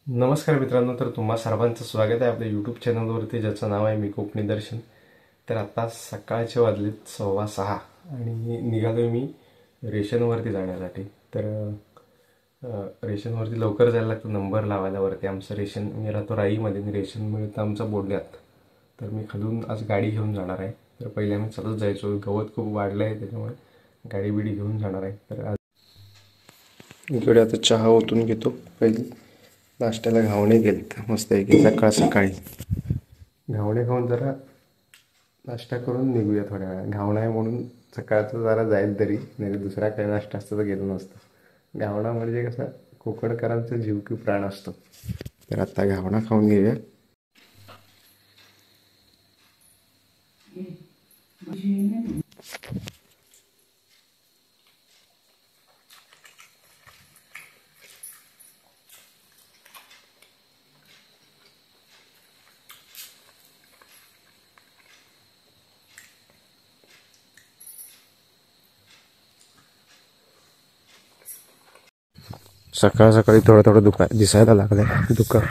नमस्कार मित्रांनो, तर तुम्हा सर्वांचं स्वागत आहे आपल्या यूट्यूब चॅनलवरती, ज्याचं नाव आहे मी कोकणी दर्शन. तर आता सकाळचे वाजलेत 6:15 आणि निघालोय मी रेशनवरती जाण्यासाठी. तर रेशनवरती लवकर जायला लागतं, नंबर लावायला वरती. आमचं रेशन, मी राहतो राईमध्ये आणि रेशन मिळतं आमचं बोडल्यात. तर मी खालून आज गाडी घेऊन जाणार आहे. तर पहिले आम्ही चालत जायचो, गवत खूप वाढलं आहे त्याच्यामुळे गाडी बिडी घेऊन जाणार आहे. तर आज इकडे आता चहा ओतून घेतो. पहिले नाश्त्याला घावणे गेलेत मस्त आहे सकाळ सकाळी. घावणे खाऊन जरा नाश्ता करून निघूया थोड्या वेळा. घावणा आहे म्हणून सकाळचं जरा जाईल तरी, नाही दुसरा काही नाश्ता असतं तर गेलो नसतं. घावणा म्हणजे कसं कोकणकरांचा जीव की प्राण असतो. तर आता घावणा खाऊन घेऊया. सकाळ सकाळी थोडं थोडं दिसायला लागलंय दुकान.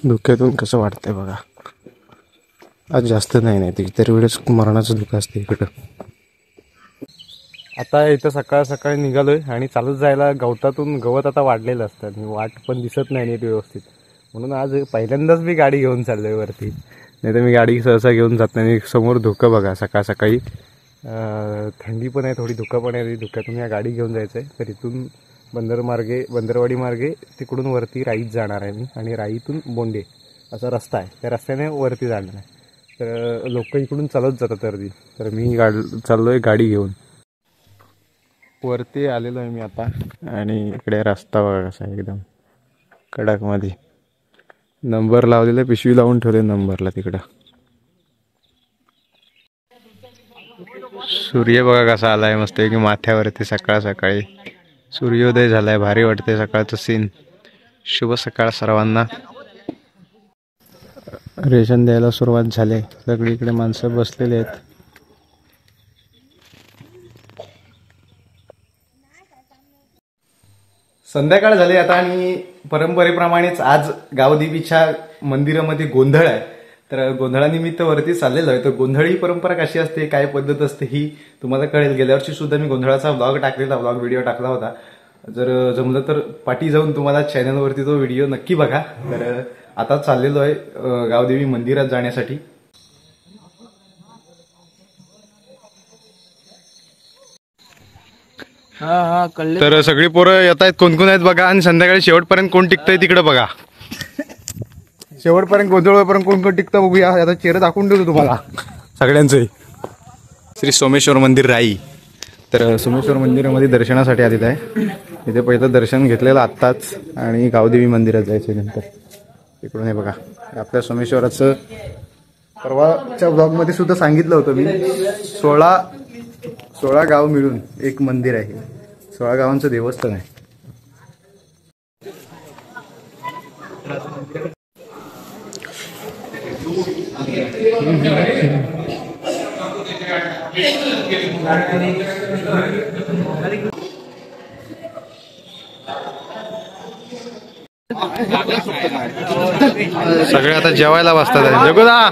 धुक्यातून कसं वाटतंय बघा. आज जास्त नाही ती तर वेळेस मरणाचं धुकं असते इकडं. आता इथं सकाळ सकाळी निघालोय आणि चालत जायला गवतातून गवत आता वाढलेलं असतं आणि वाट पण दिसत नाही नीट व्यवस्थित, म्हणून आज पहिल्यांदाच मी गाडी घेऊन चाललोय वरती. नाही तर मी गाडी सहसा घेऊन जात नाही. समोर धुकं बघा सकाळ सकाळी, थंडी पण आहे थोडी, धुकं पण आहे. धुक्यातून या गाडी घेऊन जायचं आहे. तर इथून बंदरवाडी मार्गे तिकडून वरती राईत जाणार आहे मी, आणि राईतून बोंडे असा रस्ता आहे, त्या रस्त्याने वरती जाणार आहे. तर लोक इकडून चालत जातात अर्धी. तर मी चाललोय गाडी घेऊन. वरती आलेलो आहे मी आता, आणि इकडे रस्ता बघा कसा एकदम कडकमध्ये. नंबर लावलेला, पिशवी लावून ठेवले नंबरला तिकडं. सूर्य बघा कसा आलाय मस्त की माथ्यावरती सकाळ सकाळी. सूर्योदय झालाय, भारी वाटते सकाळचं सीन. शुभ सकाळ सर्वांना. रेशन द्यायला सुरुवात झाली, सगळीकडे माणसं बसलेले आहेत. संध्याकाळ झाली आता, आणि परंपरेप्रमाणेच आज गावदेवीच्या मंदिरामध्ये गोंधळ आहे. तर गोंधळानिमित्त वरती चाललेलो आहे. तर गोंधळ ही परंपरा कशी असते, काय पद्धत असते ही तुम्हाला कळेल. गेल्या वर्षी सुद्धा मी गोंधळाचा व्लॉग व्हिडिओ टाकला होता. जर जमलं तर पाठी जाऊन तुम्हाला चॅनलवरती तो व्हिडिओ नक्की बघा. तर आता चाललेलो आहे गावदेवी मंदिरात जाण्यासाठी. तर सगळी पोरं येत आहेत, कोण कोण आहेत बघा, आणि संध्याकाळी शेवटपर्यंत कोण टिकतंय तिकडे बघा. शेवटपर्यंत गोंधळपर्यंत कोण कोण टिकतं बघूया. आता चेहरा दाखवून देतो तुम्हाला सगळ्यांचे. श्री सोमेश्वर मंदिर राई. तर सोमेश्वर मंदिरामध्ये दर्शनासाठी आलेलं आहे. इथे पहिलं दर्शन घेतलेलं आत्ताच, आणि गावदेवी मंदिरात जायचं नंतर. इकडून हे बघा आपल्या सोमेश्वराचं परवाच्या ब्लॉगमध्ये सुद्धा सांगितलं होतं मी. 16 गाव मिळून एक मंदिर आहे. 16 गावांचं देवस्थान आहे. सगळे आता जेवायला बसतात. जगुदा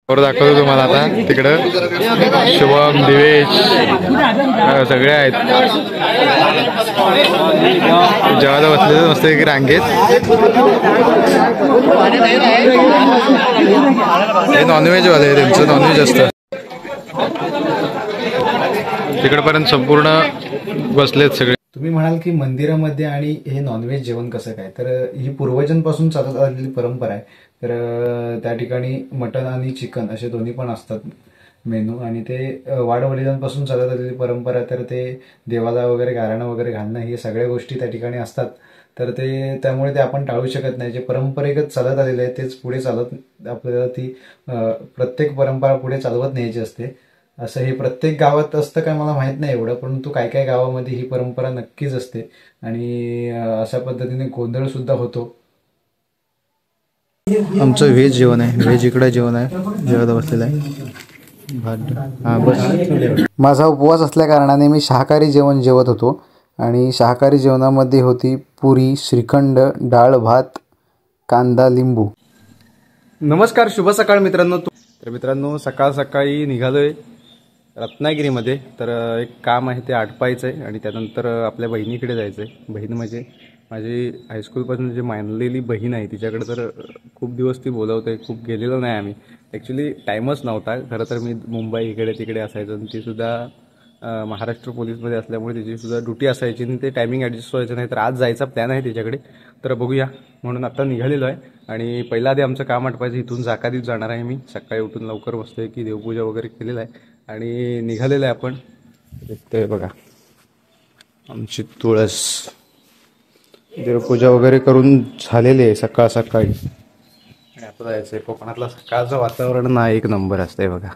दाखवतो तुम्हाला आता. तिकडं शुभम, दिवेश सगळे आहेत जेवायला बसले मस्त की रांगेत. हे नॉनव्हेज वाले, त्यांचं नॉनव्हेज असतं. तिकडपर्यंत संपूर्ण बसलेत सगळे. तुम्ही म्हणाल की मंदिरामध्ये आणि हे नॉनव्हेज जेवण कसं काय, तर ही पूर्वजांपासून चालत आलेली परंपरा आहे. तर त्या ठिकाणी मटण आणि चिकन असे दोन्ही पण असतात मेनू, आणि ते वाडवडिलांपासून चालत आलेली परंपरा. तर ते देवाला वगैरे गाराणं वगैरे घालणं, हे सगळ्या गोष्टी त्या ठिकाणी असतात. तर ते त्यामुळे ते आपण टाळू शकत नाही. जे परंपरेगत चालत आलेले आहे तेच पुढे चालत आपल्याला ती प्रत्येक परंपरा पुढे चालवत न्यायची असते. असं हे प्रत्येक गावात असतं काय मला माहित नाही एवढं, परंतु काय काय गावामध्ये ही परंपरा नक्कीच असते आणि अशा पद्धतीने गोंधळ सुद्धा होतो. आमचं व्हेज जेवण आहे, व्हेज इकडे जेवण आहे, जेवत बसलेलं आहे. हां बस. माझा उपवास असल्या कारणाने मी शाकाहारी जेवण जेवत होतो आणि शाकाहारी जेवणामध्ये होती पुरी, श्रीखंड, डाळ भात, कांदा, लिंबू. नमस्कार, शुभ सकाळ मित्रांनो. तर मित्रांनो, सकाळ सकाळी निघालोय रत्नागिरीमध्ये. तर एक काम आहे ते आटपायचं आहे आणि त्यानंतर आपल्या बहिणीकडे जायचं आहे. बहीण म्हणजे माझी हायस्कूलपासून जी मानलेली बहीण आहे तिच्याकडे. तर खूप दिवस ती बोलवते, खूप गेलेलो नाही आम्ही. ॲक्च्युली टाईमच नव्हता. खरं तर मी मुंबई इकडे तिकडे असायचं आणि तीसुद्धा महाराष्ट्र पोलीसमध्ये असल्यामुळे तिचीसुद्धा ड्युटी असायची आणि ते टायमिंग ॲडजस्ट व्हायचं नाही. तर आज जायचा प्लॅन आहे तिच्याकडे, तर बघूया म्हणून आता निघालेलो आहे. आणि पहिला आधी आमचं काम आटपायचं. इथून जाकादीत जाणार आहे मी. सकाळी उठून लवकर बसतोय की देवपूजा वगैरे केलेलं आहे आणि निघालेलं आहे आपण. दिसतंय बघा आमची तुळस. देवपूजा वगैरे करून झालेली आहे सकाळ सकाळी आणि आता जायचं आहे. कोकणातलं सकाळचं वातावरण ना एक नंबर असतंय बघा.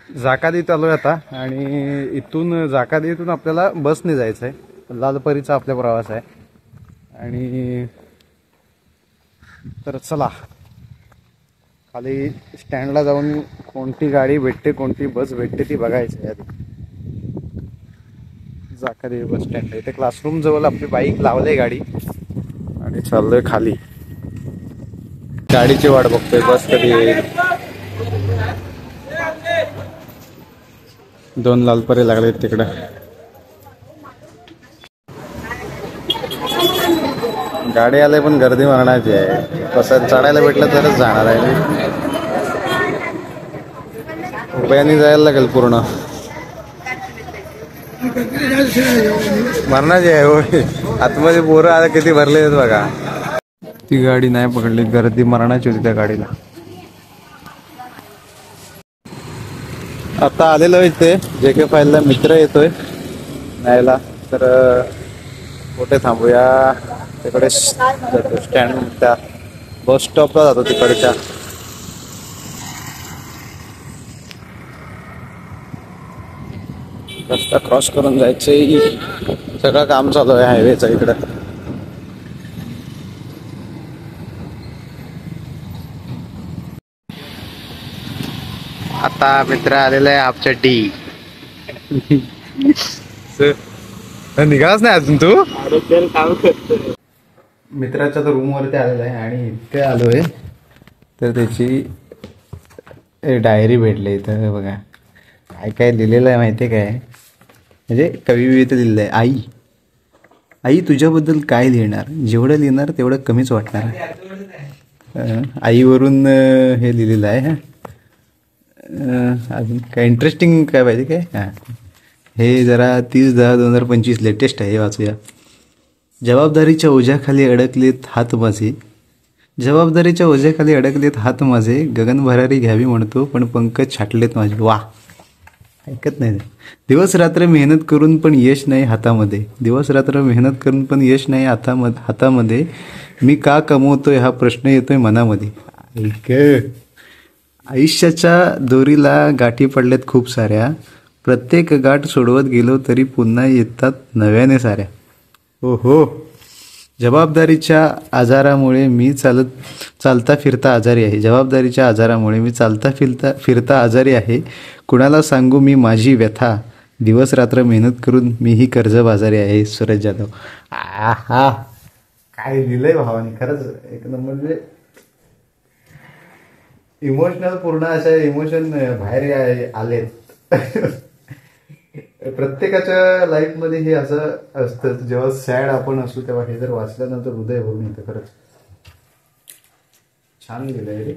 जाकादीत आलोय आता आणि इथून जाकादीतून आपल्याला बसने जायचं आहे. लालपरीचा आपला प्रवास आहे आणि तर चला खाली स्टँडला जाऊन कोणती गाडी भेटते, कोणती बस भेटते ती बघायची आहे आधी. जाकादी बस स्टँड इथे क्लासरूम जवळ आपली बाईक लावले गाडी आणि चाललोय खाली. गाडीची वाट बघतोय, बस कधी येईल. 2 लालपरे लागलेत तिकडं. गाडी आले पण गर्दी मारण्याची आहे. कसं चढायला भेटलं तरच जाणार आहे मी. उभ्यानी जायला लागेल पूर्ण. मरणाची आहे होय. आतमध्ये पोरं आता किती भरले आहेत बघा. ती गाडी नाही पकडली, गर्दी मरणाची होती त्या गाडीला. आता आलेलो इथे JK फाईलला मित्र येतोय न्यायला. तर कुठे थांबूया, तिकडे स्टँड त्या बस स्टॉपला जातो तिकडच्या. रस्ता क्रॉस करून जायचंय. सगळं काम चालू आहे हायवेचं इकडं. आता मित्र आलेला आहे आपचड्डी. निघालाच नाही अजून तू. मित्राच्या तर रूम वरती आलेला आहे आणि इथे आलोय तर त्याची डायरी भेटली. तर बघा काय काय लिहिलेलं आहे माहिती आहे काय, म्हणजे कविता लिहिलेलं आहे. आई आई तुझ्याबद्दल काय लिहिणार, जेवढं लिहिणार तेवढं कमीच वाटणार. आईवरून हे लिहिलेलं आहे. अजून काय इंटरेस्टिंग काय पाहिजे काय. हां हे जरा 30/10/2025 लेटेस्ट आहे, हे वाचूया. जबाबदारीच्या ओझ्याखाली अडकलेत हात माझे, जबाबदारीच्या ओझ्याखाली अडकलेत हात माझे, गगन भरारी घ्यावी म्हणतो पण पंकज छाटलेत माझे. वा, ऐकत नाही. दिवस रात्र मेहनत करून पण यश नाही हातामध्ये, दिवस रात्र मेहनत करून पण यश नाही हातामध्ये, मी का कमवतोय हा प्रश्न येतोय मनामध्ये. ऐक, आयुष्याच्या दोरीला गाठी पडल्यात खूप साऱ्या, प्रत्येक गाठ सोडवत गेलो तरी पुन्हा येतात नव्याने साऱ्या. हो हो, जबाबदारीच्या आजारामुळे मी चालता फिरता आजारी आहे, जबाबदारीच्या आजारामुळे मी चालता फिरता आजारी आहे, कुणाला सांगू मी माझी व्यथा, दिवस रात्र मेहनत करून मीही कर्जबाजारी आहे. सूरज जाधव. हा काय लिहिलंय भावाने, खरंच एक नंबर. म्हणजे इमोशनल, पूर्ण अशा इमोशन बाहेर आलेत. प्रत्येकाच्या लाईफ मध्ये हे असं असतं, जेव्हा सॅड आपण असू तेव्हा हे जर वाचल्यानंतर हृदय भरून येतं. खरंच छान लिहिलंय रे.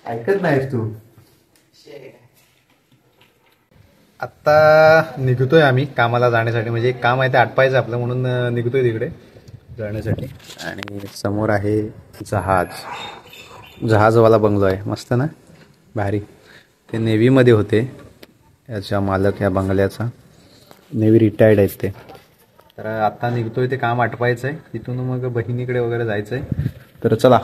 ऐकत नाहीस तू. आत्ता निघतोय आम्ही कामाला जाण्यासाठी. म्हणजे एक काम आहे ते आटपायचं आपलं, म्हणून निघतोय तिकडे जाण्यासाठी. आणि समोर आहे जहाजवाला बंगलो आहे, मस्त ना, भारी. ते नेव्हीमध्ये होते, याचा मालक या बंगल्याचा नेव्ही रिटायर्ड आहेत ते. तर आता निघतोय, ते काम आटपायचं आहे. तिथून मग बहिणीकडे वगैरे जायचं आहे. तर चला.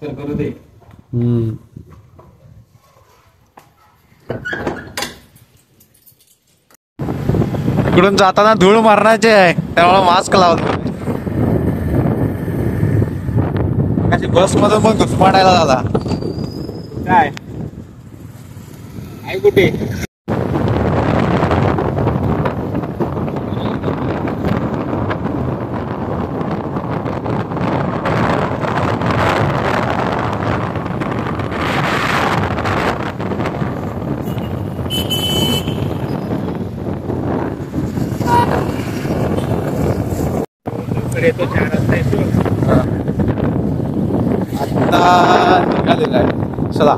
करू दे. इकडून जाताना धूळ मारण्याचे आहे, त्यामुळे मास्क लावतो. बस मधून पण घुसमाडायला झाला. काय आहे कुठे? येतो 4 वाजता येतो. आता निघालेला आहे. चला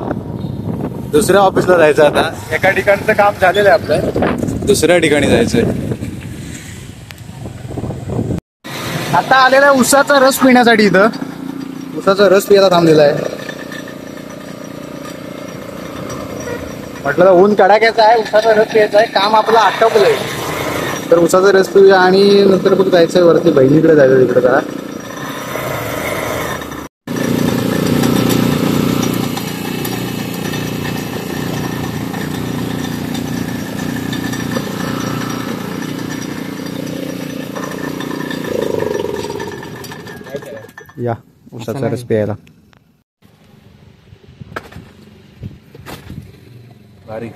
दुसऱ्या ऑफिसला जायचं. आता एका ठिकाणचं काम झालेलं आहे आपलं, दुसऱ्या ठिकाणी जायचंय. आता आलेला आहे उसाचा रस पिण्यासाठी. इथं उसाचा रस पियाला थांबलेला आहे. म्हटलं ऊन कडाक्याचा आहे, उसाचा रस पियाचा आहे, काम आपलं आटपलंय. तर उसाचा रस पिऊया आणि नंतर कुठे जायचंय वरती, बहिणीकडे जायचं तिकडे जरा. या उसाचा रस प्यायला. भारी.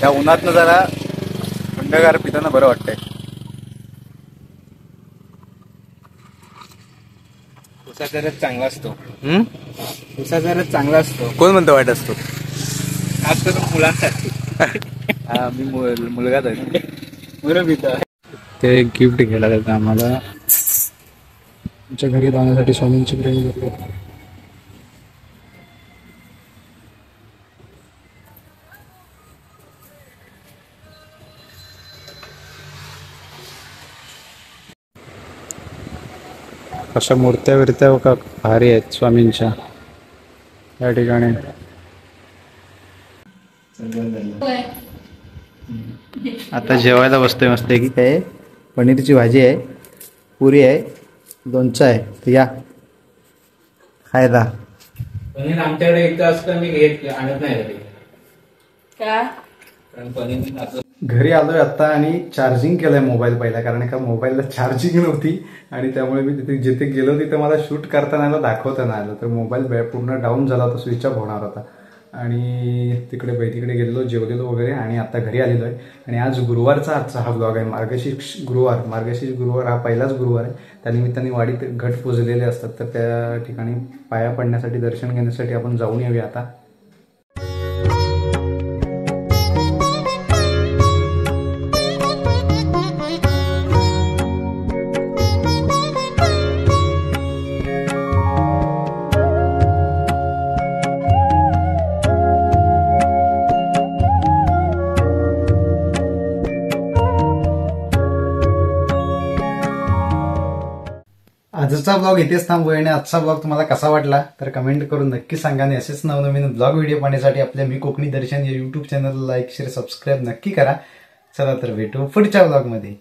त्या उन्हातनं जरा थंडगार पिताना बरं वाटतंय. उसाचा रस चांगला असतो. उसाचा रस चांगला असतो. कोण म्हणतं वाईट असतो? खास करून मुलांसाठी. हा मी मुलगाच आहे. बरं पिता. ते गिफ्ट घ्यायला जायचं आम्हाला, आमच्या घरी जाण्यासाठी स्वामींची प्रेम करतो. अशा मूर्त्या विरत्या का भारी आहेत स्वामींच्या या ठिकाणी. आता जेवायला बसतोय मस्त की काय. पनीरची भाजी आहे, पुरी आहे, लोणचं आहे. तर या खायला. पनीर आमच्याकडे एकदा असतं, मी आणत नाही घरी. का? कारण पनीर घरी आलोय आता आणि चार्जिंग केलंय मोबाईल पहिला, कारण का मोबाईलला चार्जिंग नव्हती आणि त्यामुळे मी तिथे जिथे गेलो तिथे मला शूट करता नाही आलं, दाखवता नाही आलं. तर मोबाईल पूर्ण डाऊन झाला होता, स्विच ऑफ होणार होता. आणि तिकडे गेलेलो, जेवलेलो वगैरे आणि आता घरी आलेलो आहे. आणि आज गुरुवारचा आजचा हा ब्लॉग आहे. मार्गशीर्ष गुरुवार हा पहिलाच गुरुवार आहे. त्यानिमित्ताने वाडीत घट पुजलेले असतात, तर त्या ठिकाणी पाया पडण्यासाठी, दर्शन घेण्यासाठी आपण जाऊन येऊया आता. आजचा ब्लॉग इथेच थांबूया आणि आजचा ब्लॉग तुम्हाला कसा वाटला तर कमेंट करून नक्की सांगा. आणि असेच नवनवीन ब्लॉग व्हिडिओ पाहण्यासाठी आपल्या मी कोकणी दर्शन या YouTube channel like share subscribe नक्की करा. चला तर भेटू पुढच्या ब्लॉगमध्ये.